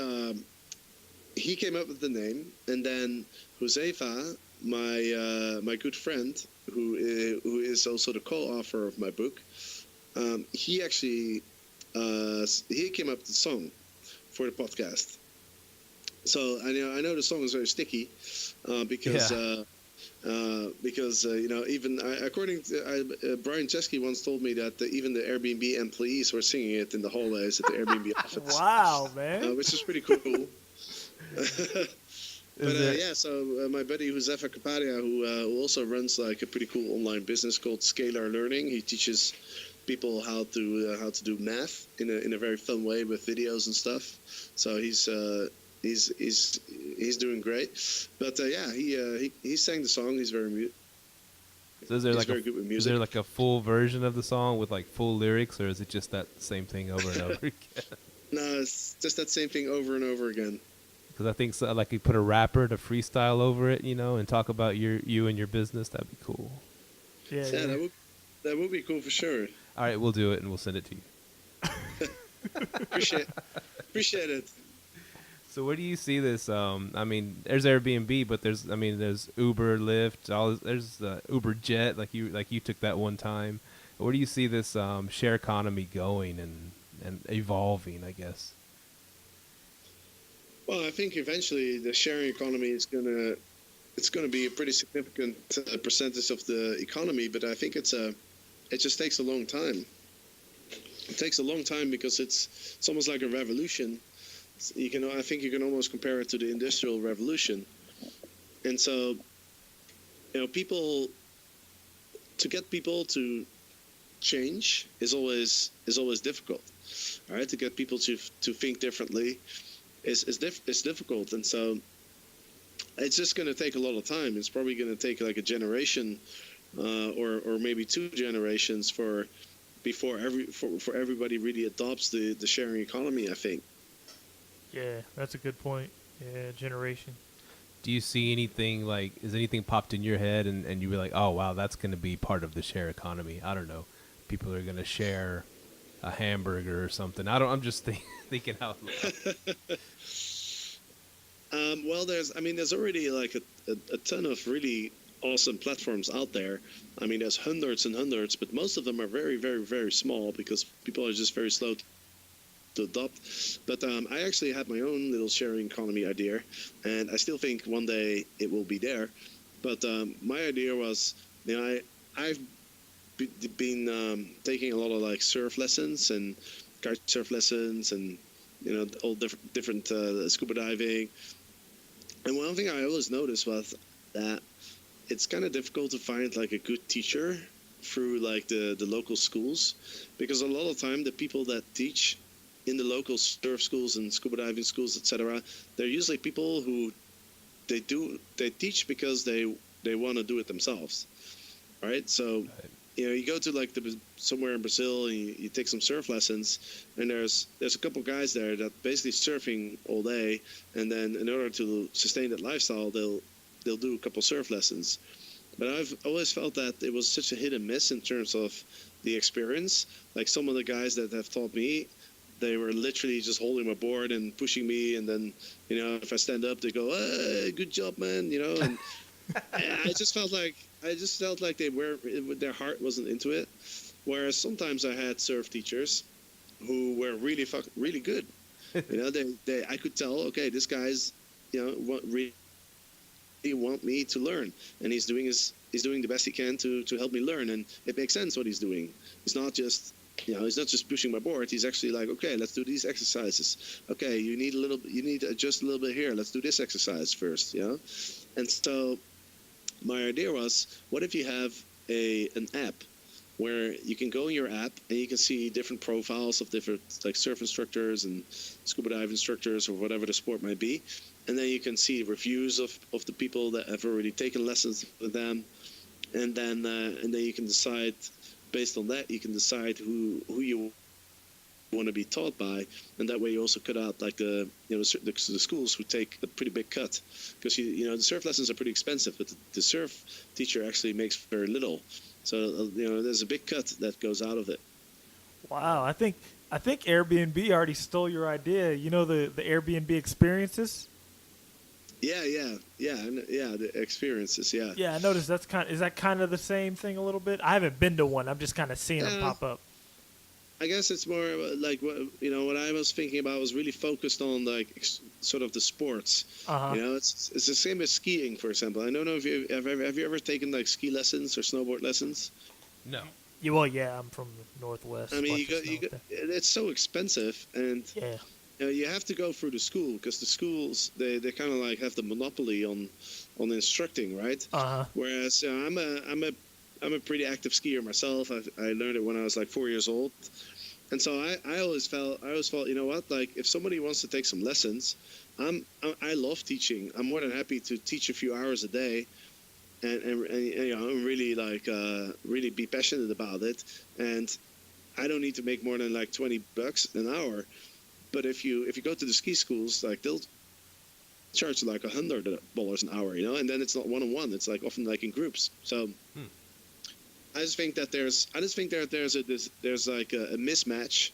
came up with the name, and then Josefa, my good friend, who is also the co-author of my book, he actually he came up with the song for the podcast. So I know the song is very sticky because even according to Brian Chesky once told me that even the Airbnb employees were singing it in the hallways at the Airbnb office. Wow, man. Which is pretty cool. So my buddy Josefa Kapadia, who also runs like a pretty cool online business called Scalar Learning, he teaches people how to do math in a very fun way with videos and stuff. So he's doing great. But he sang the song. He's very So is there he's very good with music. Is there like a full version of the song with like full lyrics, or is it just that same thing over and over again? No, it's just that same thing over and over again. Because I think so, like you put a rapper to freestyle over it, and talk about you and your business. That'd be cool. Yeah. That would be cool for sure. All right, we'll do it and we'll send it to you. Appreciate it. So where do you see this? I mean, there's Airbnb, but there's Uber, Lyft, there's Uber Jet, like you took that one time. Where do you see this share economy going and evolving, I guess? Well, I think eventually the sharing economy is gonna be a pretty significant percentage of the economy, but I think it just takes a long time. It takes a long time because it's almost like a revolution. I think you can almost compare it to the Industrial Revolution. And so, to get people to change is always difficult. All right, to get people to think differently is difficult, and so it's just going to take a lot of time. It's probably going to take like a generation, or maybe 2 generations before everybody really adopts the sharing economy, I think. Yeah, that's a good point. Yeah, generation. Do you see anything like, is anything popped in your head and you were like, oh, wow, that's going to be part of the share economy? I don't know. People are going to share a hamburger or something. I'm just thinking out loud. Well, there's already like a ton of really awesome platforms out there. I mean, there's hundreds and hundreds, but most of them are very, very, very small because people are just very slow to adopt. But I actually had my own little sharing economy idea, and I still think one day it will be there. But my idea was, I've been taking a lot of like surf lessons and kite surf lessons, and all different scuba diving. And one thing I always noticed was that it's kind of difficult to find like a good teacher through like the local schools, because a lot of time the people that teach in the local surf schools and scuba diving schools, etc., they're usually people who they teach because they want to do it themselves, right? So you go to like somewhere in Brazil and you take some surf lessons, and there's a couple guys there that basically surfing all day, and then in order to sustain that lifestyle, they'll do a couple surf lessons. But I've always felt that it was such a hit and miss in terms of the experience. Like some of the guys that have taught me, they were literally just holding my board and pushing me, and then if I stand up, they go, "Hey, good job, man," and I just felt like their heart wasn't into it. Whereas sometimes I had surf teachers who were really good. I could tell, okay, this guy's really want me to learn, and he's doing the best he can to help me learn, and it makes sense what he's doing. It's not just he's not just pushing my board. He's actually like, okay, let's do these exercises. Okay, you need to adjust a little bit here. Let's do this exercise first. And so my idea was, what if you have an app where you can go in your app and you can see different profiles of different like surf instructors and scuba dive instructors or whatever the sport might be, and then you can see reviews of the people that have already taken lessons with them, and then you can decide. Based on that, you can decide who you want to be taught by, and that way you also cut out like the schools who take a pretty big cut, because the surf lessons are pretty expensive, but the surf teacher actually makes very little, so there's a big cut that goes out of it. Wow, I think Airbnb already stole your idea. The Airbnb experiences. Yeah, the experiences, yeah. Yeah, I noticed is that kind of the same thing a little bit? I haven't been to one. I'm just kind of seeing them pop up. I guess it's more like what I was thinking about was really focused on like sort of the sports. Uh-huh. It's the same as skiing, for example. I don't know if have you ever taken like ski lessons or snowboard lessons? No. Yeah, well, yeah, I'm from the Northwest. I mean, it's so expensive, and yeah. You have to go through the school, because the schools they kind of like have the monopoly on instructing, right? Uh-huh. Whereas I'm a pretty active skier myself. I learned it when I was like 4 years old, and so I always felt like if somebody wants to take some lessons, I love teaching. I'm more than happy to teach a few hours a day, and really like really be passionate about it, and I don't need to make more than like $20 an hour. But if you go to the ski schools, like they'll charge like $100 an hour, and then it's not one-on-one. It's like often like in groups. So I just think that there's like a mismatch.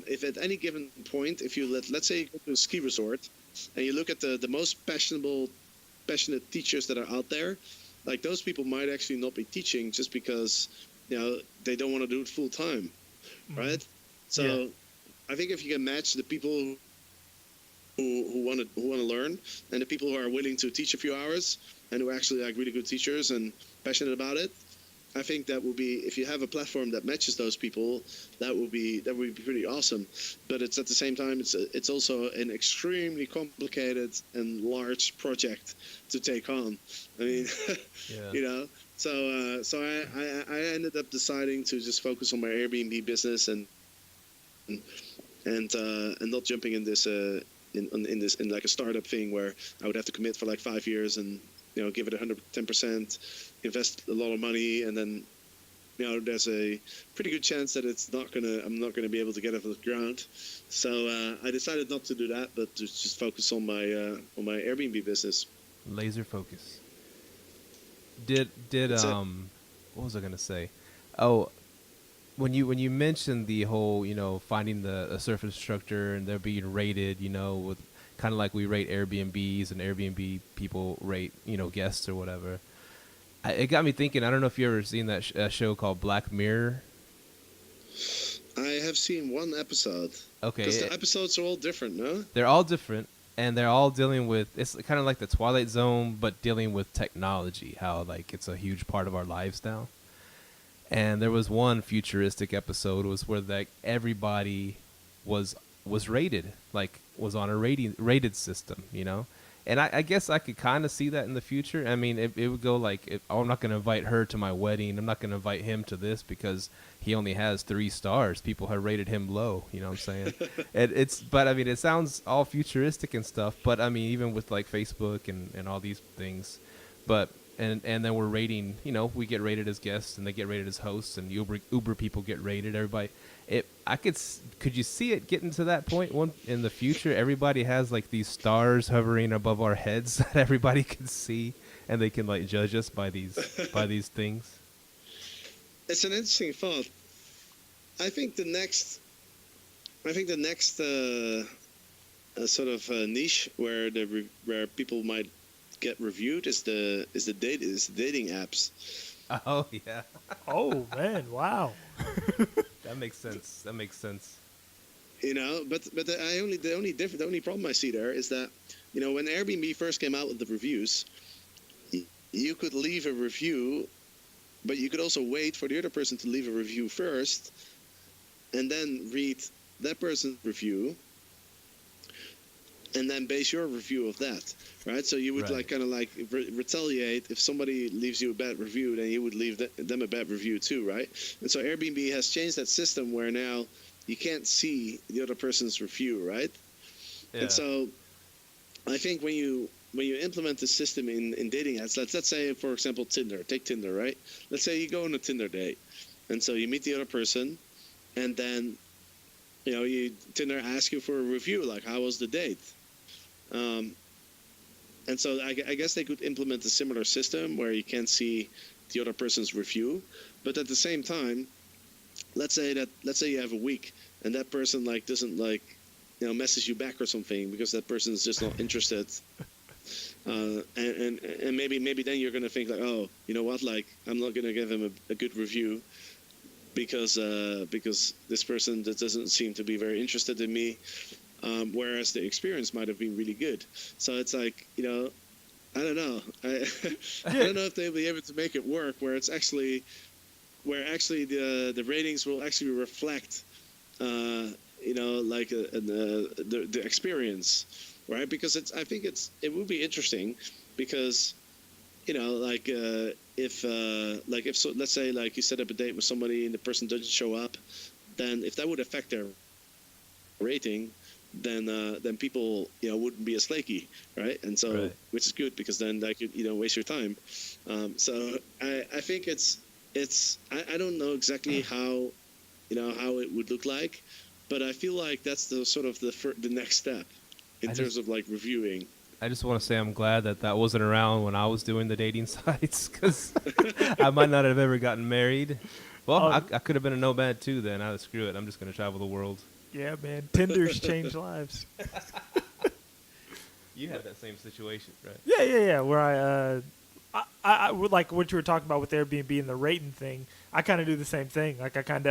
If at any given point, if you let's say you go to a ski resort and you look at the most passionate teachers that are out there, like those people might actually not be teaching just because they don't want to do it full time, right? So. Yeah. I think if you can match the people who want to learn and the people who are willing to teach a few hours and who are actually like really good teachers and passionate about it, I think that will be, if you have a platform that matches those people, that would be pretty awesome. But it's at the same time it's also an extremely complicated and large project to take on. I mean, So I ended up deciding to just focus on my Airbnb business and not jumping in this in like a startup thing where I would have to commit for like 5 years and give it 110%, invest a lot of money, and then there's a pretty good chance that I'm not gonna be able to get it off the ground. So I decided not to do that, but to just focus on my Airbnb business. Laser focus. Did what was I gonna say? Oh, when you mentioned the whole finding the surf instructor and they're being rated with kind of like we rate Airbnbs and Airbnb people rate guests or whatever. It got me thinking. I don't know if you ever seen that show called Black Mirror. I have seen one episode. Okay. Because the episodes are all different, no? They're all different, and they're all dealing with, it's kind of like the Twilight Zone, but dealing with technology, how like it's a huge part of our lives now. And there was one futuristic episode was where like everybody was rated, like was on a rated system, And I guess I could kind of see that in the future. I mean, it would go like, I'm not going to invite her to my wedding. I'm not going to invite him to this because he only has 3 stars. People have rated him low. You know what I'm saying? But I mean, it sounds all futuristic and stuff. But I mean, even with like Facebook and all these things, but and then we're rating. We get rated as guests and they get rated as hosts, and Uber people get rated. Everybody. Could you see it getting to that point in the future? Everybody has like these stars hovering above our heads that everybody can see, and they can like judge us by these things. It's an interesting thought. I think the next sort of niche where people might get reviewed is the dating apps. Oh yeah. Oh man! Wow. That makes sense. But the only problem I see there is that when Airbnb first came out with the reviews, you could leave a review, but you could also wait for the other person to leave a review first, and then read that person's review, and then base your review of that, right? So you would like kind of like retaliate if somebody leaves you a bad review, then you would leave them a bad review too, right? And so Airbnb has changed that system where now you can't see the other person's review, right? Yeah. And so I think when you implement the system in dating apps, let's say for example Tinder, take Tinder, right? Let's say you go on a Tinder date, and so you meet the other person, and then Tinder asks you for a review, like how was the date? And so I guess they could implement a similar system where you can't see the other person's review, but at the same time, let's say you have a week and that person like doesn't like message you back or something because that person is just not interested, and maybe then you're gonna think like, oh, you know what, like I'm not gonna give him a good review because this person that doesn't seem to be very interested in me. Whereas the experience might have been really good. So it's like, I don't know. I don't know if they'll be able to make it work where the ratings will actually reflect, the experience, right? Because I think it would be interesting because, if let's say like you set up a date with somebody and the person doesn't show up, then if that would affect their rating, then people wouldn't be as flaky, right? And so which is good because then that could waste your time. So I think it's I don't know exactly how it would look like, but I feel like that's the sort of the next step in terms of like reviewing. I just want to say I'm glad that wasn't around when I was doing the dating sites, because I might not have ever gotten married. Well, I could have been a nomad too then. Screw it. I'm just going to travel the world. Yeah, man. Tinder's changed lives. You had that same situation, right? Yeah. Where I like what you were talking about with Airbnb and the rating thing. I kind of do the same thing. Like I kind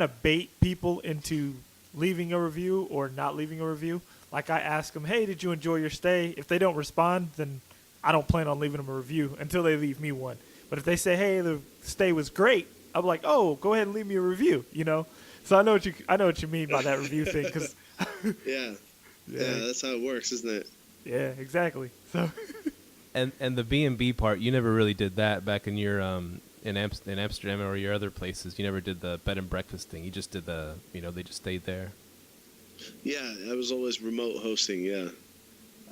of bait people into leaving a review or not leaving a review. Like I ask them, hey, did you enjoy your stay? If they don't respond, then I don't plan on leaving them a review until they leave me one. But if they say, hey, the stay was great, I'm like, oh, go ahead and leave me a review, So I know what you mean by that review thing, cause yeah, that's how it works, isn't it? Yeah, exactly. So And the B&B part, you never really did that back in your in Amsterdam or your other places. You never did the bed and breakfast thing. You just did they just stayed there. Yeah, I was always remote hosting. Yeah.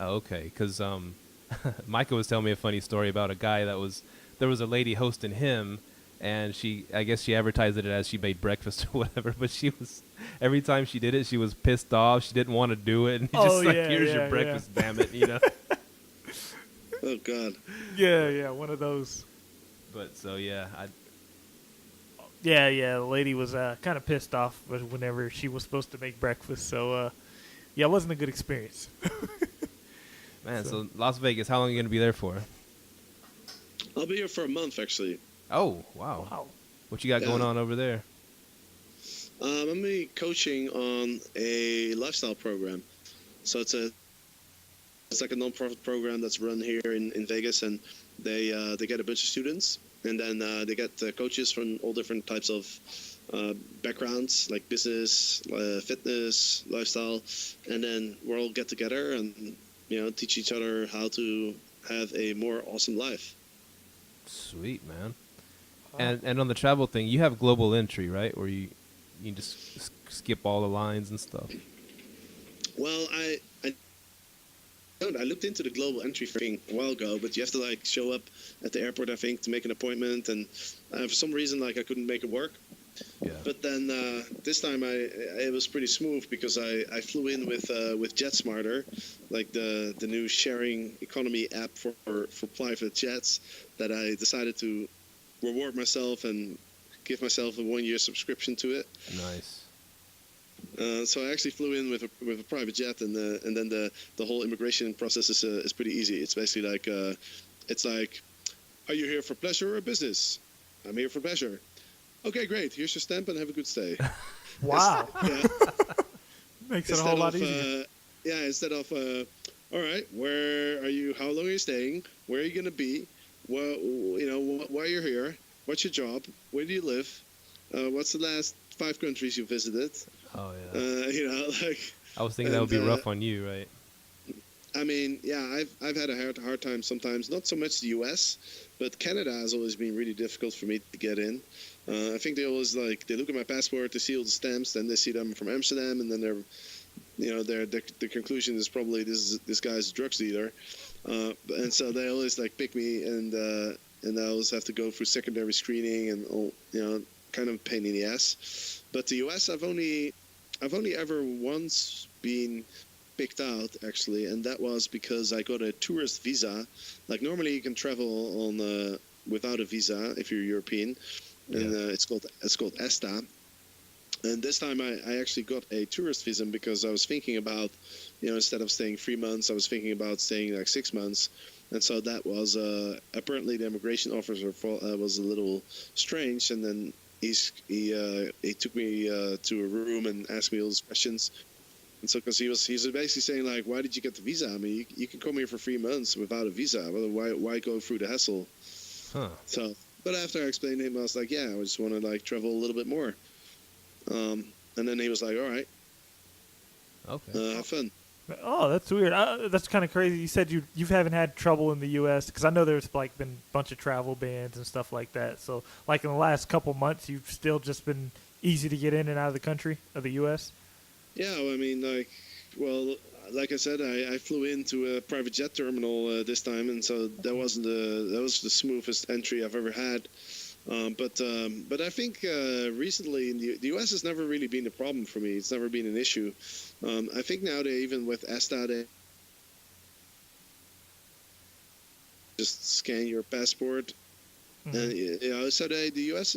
Oh, okay, because Myka was telling me a funny story about a guy there was a lady hosting him, and I guess she advertised it as she made breakfast or whatever, but every time she did it, she was pissed off. She didn't want to do it, and here's your breakfast, damn it, Oh God. Yeah, one of those. But so yeah, Yeah, the lady was kind of pissed off whenever she was supposed to make breakfast. So, yeah, it wasn't a good experience. Man, so Las Vegas, how long are you going to be there for? I'll be here for a month, actually. Oh, wow. What you got going on over there? I'm going to be coaching on a lifestyle program. So it's like a non-profit program that's run here in Vegas, and they get a bunch of students, and then they get coaches from all different types of backgrounds, like business, fitness, lifestyle, and then we'll all get together and teach each other how to have a more awesome life. Sweet, man. And on the travel thing, you have global entry, right? Where you can just skip all the lines and stuff. Well, I looked into the global entry thing a while ago, but you have to show up at the airport, I think, to make an appointment, and for some reason I couldn't make it work. Yeah. But then this time it was pretty smooth because I flew in with JetSmarter, like the new sharing economy app for private jets, that I decided to reward myself and give myself a 1-year subscription to it. Nice. So I actually flew in with a private jet, and then the whole immigration process is pretty easy. It's basically are you here for pleasure or business? I'm here for pleasure. Okay, great. Here's your stamp and have a good stay. Wow. Yeah. Makes it a whole lot easier. Instead of, all right, where are you? How long are you staying? Where are you going to be? Well, why you're here? What's your job? Where do you live? What's the last 5 countries you visited? Oh yeah. I was thinking that would be rough on you, right? I mean, yeah, I've had a hard time sometimes. Not so much the U.S., but Canada has always been really difficult for me to get in. I think they always they look at my passport, they see all the stamps, then they see them from Amsterdam, and then the conclusion is probably this guy's a drugs dealer, and so they always pick me, and I always have to go through secondary screening and all, kind of a pain in the ass. But the U.S. I've only ever once been picked out, actually, and that was because I got a tourist visa. Normally you can travel on without a visa if you're European, and it's called ESTA. And this time I actually got a tourist visa because I was thinking about, instead of staying 3 months, I was thinking about staying 6 months. And so that was apparently the immigration officer was a little strange, and then he took me to a room and asked me all these questions. And so, because he was basically saying why did you get the visa? I mean, you can come here for 3 months without a visa. Why go through the hassle? Huh. So, but after I explained to him, I was like, yeah, I just want to travel a little bit more. And then he was like, all right, okay, have fun. Oh, that's weird. That's kind of crazy. You said you haven't had trouble in the U.S. because I know there's been a bunch of travel bans and stuff like that. So in the last couple months, you've still just been easy to get in and out of the country of the U.S. Yeah, I mean, like I said, I flew into a private jet terminal this time, and so that was the smoothest entry I've ever had. But I think recently in the U.S. has never really been a problem for me. It's never been an issue. I think now even with ESTA, they just scan your passport, Mm-hmm. and so the U.S.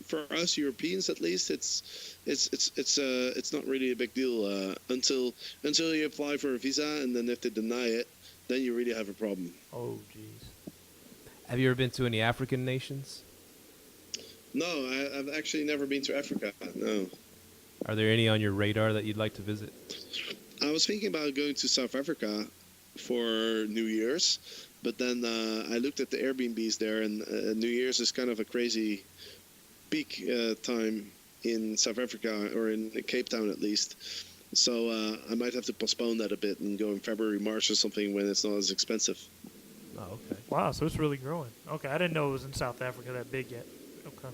For us Europeans at least, it's not really a big deal until you apply for a visa, and then if they deny it, then you really have a problem. Oh, jeez. Have you ever been to any African nations? No, I've actually never been to Africa. No. Are there any on your radar that you'd like to visit? I was thinking about going to South Africa for New Year's, but then I looked at the Airbnbs there, and New Year's is kind of a crazy peak time in South Africa, or in Cape Town at least. So I might have to postpone that a bit and go in February, March or something when it's not as expensive. Oh, okay. Wow, so it's really growing. Okay, I didn't know it was in South Africa that big yet. Okay.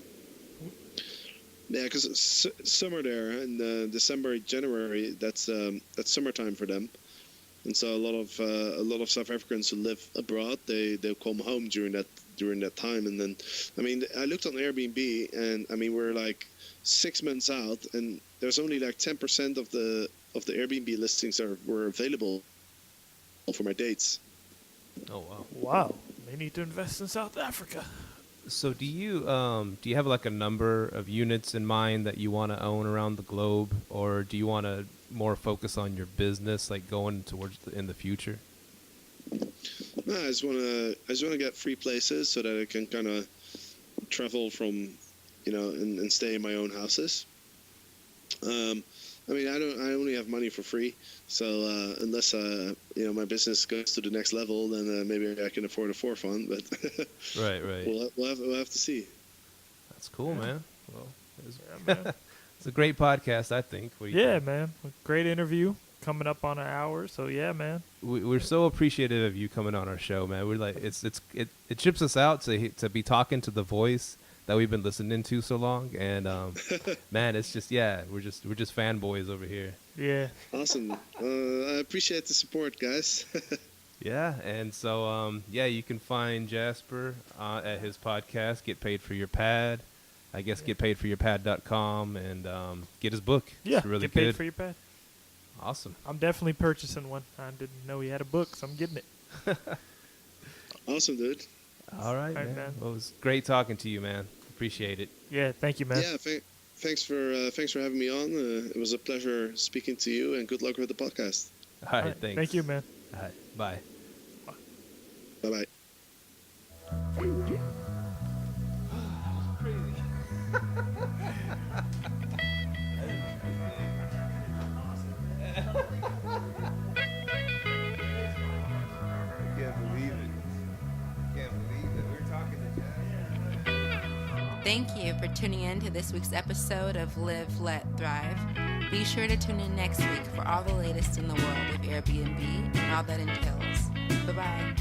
Yeah, because summer there in December, January, that's summertime for them, and so a lot of South Africans who live abroad, they'll come home during that time. And then, I mean, I looked on Airbnb, and I mean, we're like 6 months out, and there's only like 10% of the Airbnb listings were available for my dates. Oh wow. Wow, they need to invest in South Africa. So do you have like a number of units in mind that you want to own around the globe, or do you want to more focus on your business, like going towards in the future? No, I just want to get free places so that I can kind of travel from, and stay in my own houses. I mean, I only have money for free, so unless my business goes to the next level, then maybe I can afford a fourth one. But right. We'll have to see. That's cool, man. Well, Man. it's a great podcast, I think. What do you think? Man. Great interview. Coming up on an hour, so yeah, man. We're so appreciative of you coming on our show, man. We're like, it chips us out to be talking to the voice that we've been listening to so long, and man, it's just we're just fanboys over here. Yeah. Awesome. I appreciate the support, guys. Yeah, and so you can find Jasper at his podcast, Get Paid for Your Pad. I guess getpaidforyourpad.com, and get his book. Yeah. It's really Get Paid good. for Your Pad. Awesome. I'm definitely purchasing one. I didn't know he had a book, so I'm getting it. Awesome, dude. All right, man. Well, it was great talking to you, man. Appreciate it. Yeah, thank you, man. Yeah, thanks for having me on. It was a pleasure speaking to you, and good luck with the podcast. All right, thanks. Thank you, man. All right, bye. Bye-bye. Thank you for tuning in to this week's episode of Live, Let, Thrive. Be sure to tune in next week for all the latest in the world of Airbnb and all that entails. Bye-bye.